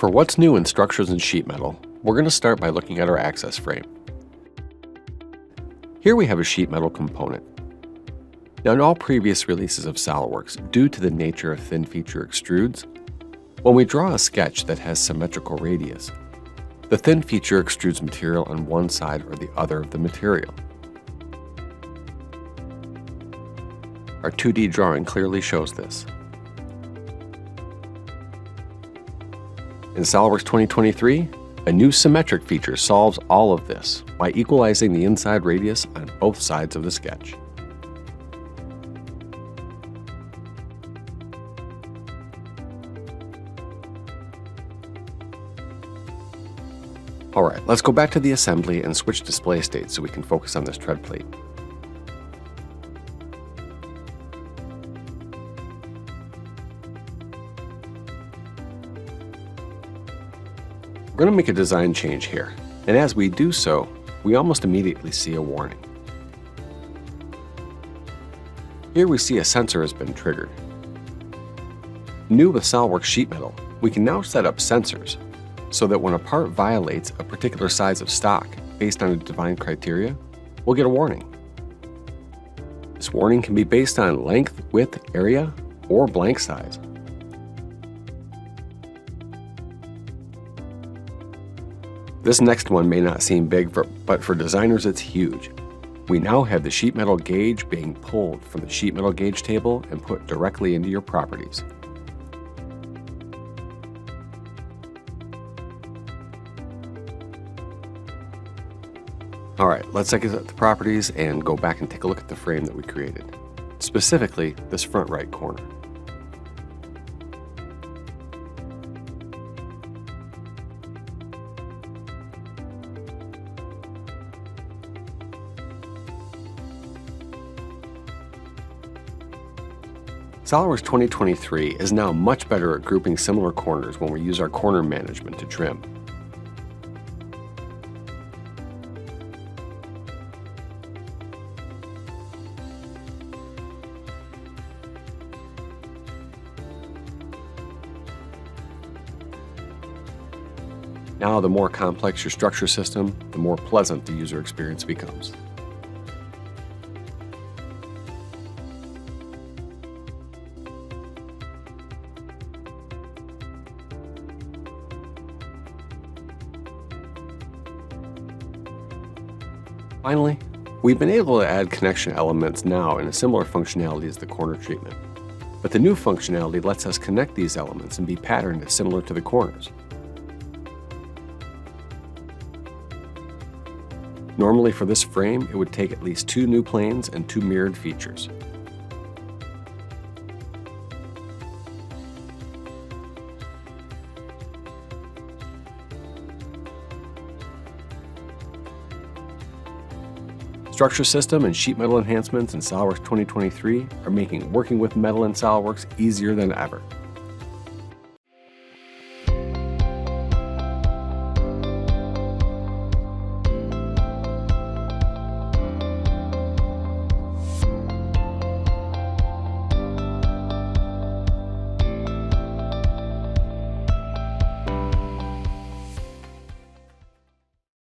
For what's new in structures and sheet metal, we're going to start by looking at our access frame. Here we have a sheet metal component. Now in all previous releases of SOLIDWORKS, due to the nature of thin feature extrudes, when we draw a sketch that has symmetrical radius, the thin feature extrudes material on one side or the other of the material. Our 2D drawing clearly shows this. In SOLIDWORKS 2023, a new symmetric feature solves all of this by equalizing the inside radius on both sides of the sketch. Alright, let's go back to the assembly and switch display states so we can focus on this tread plate. We're going to make a design change here, and as we do so, we almost immediately see a warning. Here we see a sensor has been triggered. New with SOLIDWORKS sheet metal, we can now set up sensors so that when a part violates a particular size of stock based on a defined criteria, we'll get a warning. This warning can be based on length, width, area, or blank size. This next one may not seem big, but for designers it's huge. We now have the sheet metal gauge being pulled from the sheet metal gauge table and put directly into your properties. Alright, let's exit the properties and go back and take a look at the frame that we created. Specifically, this front right corner. SOLIDWORKS 2023 is now much better at grouping similar corners when we use our corner management to trim. Now, the more complex your structure system, the more pleasant the user experience becomes. Finally, we've been able to add connection elements now in a similar functionality as the corner treatment, but the new functionality lets us connect these elements and be patterned similar to the corners. Normally for this frame, it would take at least 2 new planes and 2 mirrored features. Structure system and sheet metal enhancements in SOLIDWORKS 2023 are making working with metal in SOLIDWORKS easier than ever.